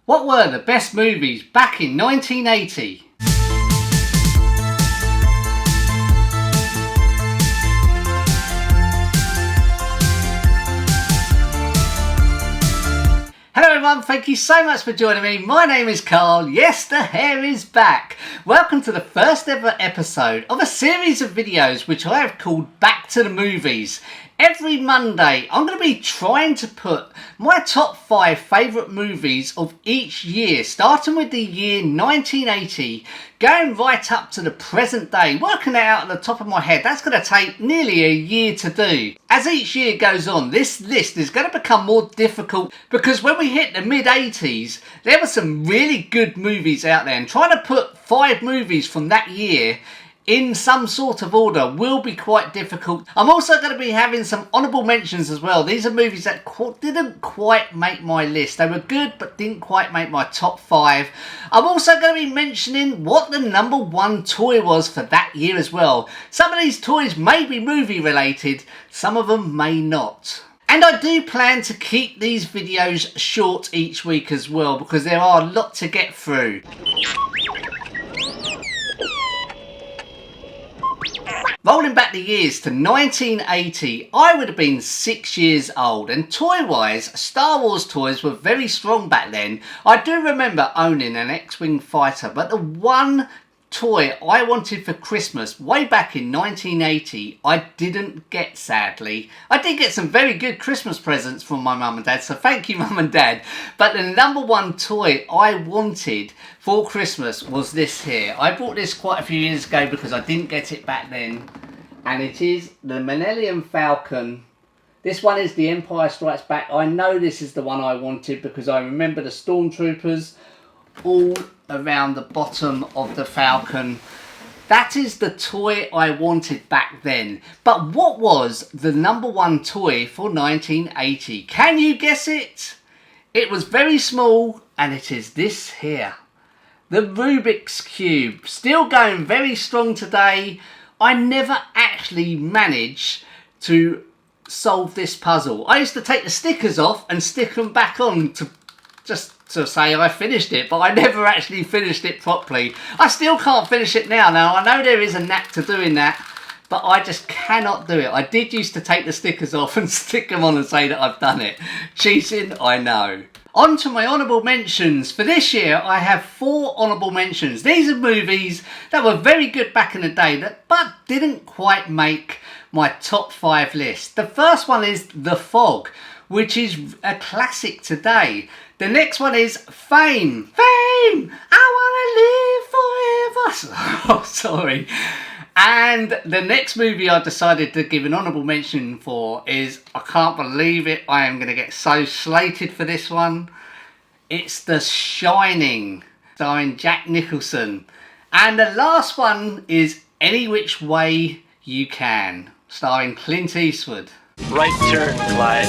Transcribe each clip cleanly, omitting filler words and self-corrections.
What were the best movies back in 1980? Hello everyone, thank you so much for joining me. My name is Carl. Yes, the hair is back. Welcome to the first ever episode of a series of videos which I have called Back to the Movies. Every Monday I'm going to be trying to put my top 5 favourite movies of each year, starting with the year 1980, going right up to the present day, working it out at the top of my head. That's going to take nearly a year to do. As each year goes on, this list is going to become more difficult because when we hit the mid-80s, there were some really good movies out there, and trying to put 5 movies from that year in some sort of order will be quite difficult. I'm also going to be having some honourable mentions as well. These are movies that didn't quite make my list. They were good but didn't quite make my top 5. I'm also going to be mentioning what the number 1 toy was for that year as well. Some of these toys may be movie related, some of them may not. And I do plan to keep these videos short each week as well, because there are a lot to get through. Rolling back the years to 1980, I would have been 6 years old, and toy-wise, Star Wars toys were very strong back then. I do remember owning an X-Wing fighter, but the one toy I wanted for Christmas way back in 1980, I didn't get, sadly. I did get some very good Christmas presents from my mum and dad, so thank you mum and dad. But the number 1 toy I wanted for Christmas was this here. I bought this quite a few years ago because I didn't get it back then, and it is the Millennium Falcon. This one is the Empire Strikes Back. I know this is the one I wanted because I remember the Stormtroopers all around the bottom of the Falcon. That is the toy I wanted back then. But what was the number 1 toy for 1980? Can you guess it? It was very small, and it is this here. The Rubik's Cube. Still going very strong today. I never actually managed to solve this puzzle. I used to take the stickers off and stick them back on to just to say I finished it, but I never actually finished it properly. I still can't finish it now. Now, I know there is a knack to doing that, but I just cannot do it. I did used to take the stickers off and stick them on and say that I've done it. Cheating, I know. On to my honourable mentions. For this year, I have 4 honourable mentions. These are movies that were very good back in the day, but didn't quite make my top 5 list. The first one is The Fog, which is a classic today. The next one is Fame. Fame! I want to live forever. Oh, sorry. And the next movie I decided to give an honourable mention for is, I can't believe it, I am going to get so slated for this one. It's The Shining, starring Jack Nicholson. And the last one is Any Which Way You Can, starring Clint Eastwood. Right turn, Clyde.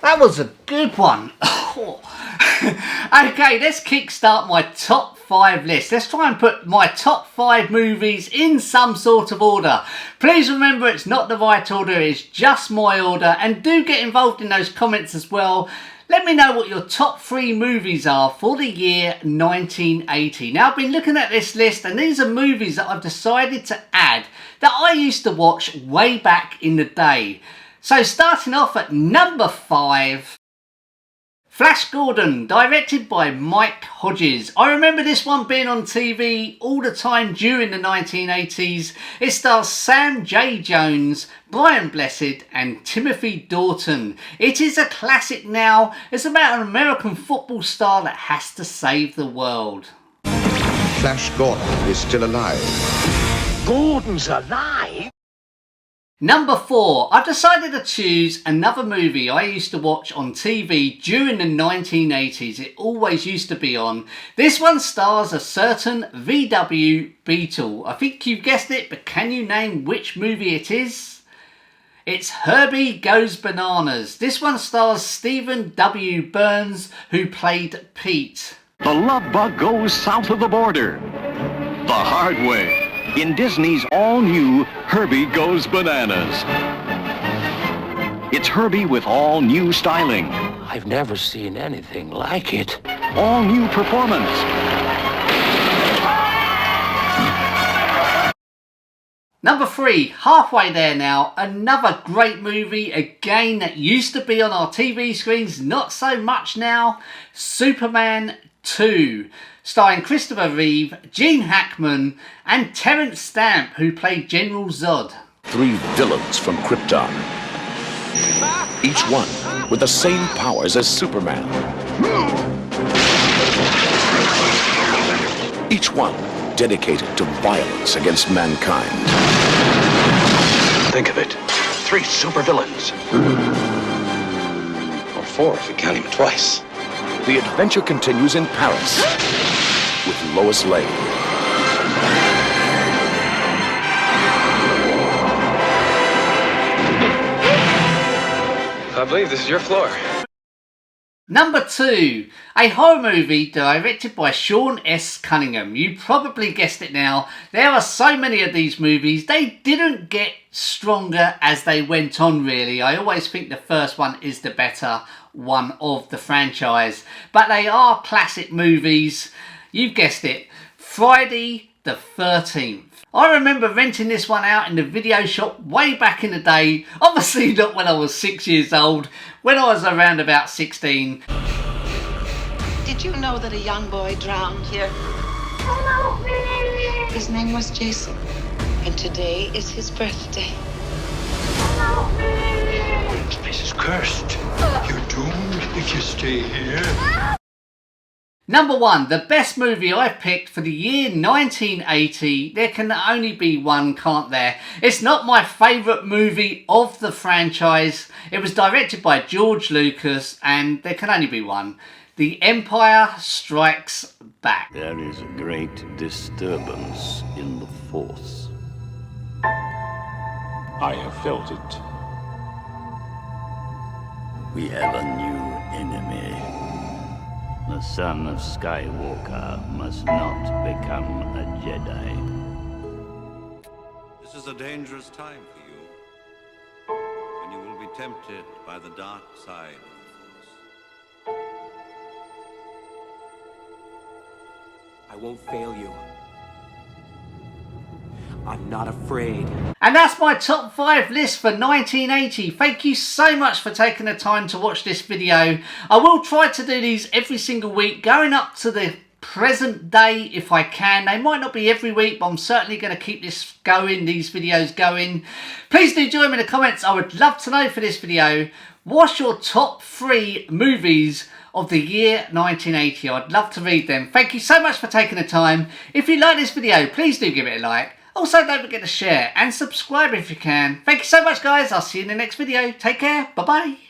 That was a good one. Okay, let's kickstart my top 5 list. Let's try and put my top 5 movies in some sort of order. Please remember, it's not the right order, it's just my order. And do get involved in those comments as well. Let me know what your top 3 movies are for the year 1980. Now, I've been looking at this list, and these are movies that I've decided to add that I used to watch way back in the day. So starting off at number 5, Flash Gordon, directed by Mike Hodges. I remember this one being on TV all the time during the 1980s. It stars Sam J. Jones, Brian Blessed and Timothy Dalton. It is a classic now. It's about an American football star that has to save the world. Flash Gordon is still alive. Gordon's alive? Number 4, I've decided to choose another movie I used to watch on TV during the 1980s. It always used to be on. This one stars a certain VW Beetle. I think you've guessed it, but can you name which movie it is? It's Herbie Goes Bananas. This one stars Stephen W. Burns, who played Pete. The love bug goes south of the border. The hard way. In Disney's all-new Herbie Goes Bananas. It's Herbie with all new styling, I've never seen anything like it. All new performance. Number 3, halfway there now, another great movie, again that used to be on our TV screens, not so much now, Superman 2, starring Christopher Reeve, Gene Hackman and Terence Stamp, who played General Zod. 3 villains from Krypton, each one with the same powers as Superman. Each one dedicated to violence against mankind. Think of it. 3 supervillains. Or 4 if you count him twice. The adventure continues in Paris with Lois Lane. I believe this is your floor. Number 2, a horror movie directed by Sean S. Cunningham. You probably guessed it now. There are so many of these movies. They didn't get stronger as they went on, really. I always think the first one is the better one of the franchise. But they are classic movies. You've guessed it. Friday the 13th. I remember renting this one out in the video shop way back in the day. Obviously not when I was 6 years old, when I was around about 16. Did you know that a young boy drowned here? His name was Jason, and today is his birthday. This place is cursed. You're doomed if you stay here. Number 1, the best movie I've picked for the year 1980. There can only be one, can't there? It's not my favourite movie of the franchise. It was directed by George Lucas, and there can only be one. The Empire Strikes Back. There is a great disturbance in the Force. I have felt it. We have a new enemy. The son of Skywalker must not become a Jedi. This is a dangerous time for you, when you will be tempted by the dark side of the Force. I won't fail you. I'm not afraid. And that's my top 5 list for 1980. Thank you so much for taking the time to watch this video. I will try to do these every single week, going up to the present day if I can. They might not be every week, but I'm certainly going to keep this going, these videos going. Please do join me in the comments. I would love to know for this video, what's your top 3 movies of the year 1980? I'd love to read them. Thank you so much for taking the time. If you like this video, please do give it a like. Also, don't forget to share and subscribe if you can. Thank you so much, guys. I'll see you in the next video. Take care. Bye-bye.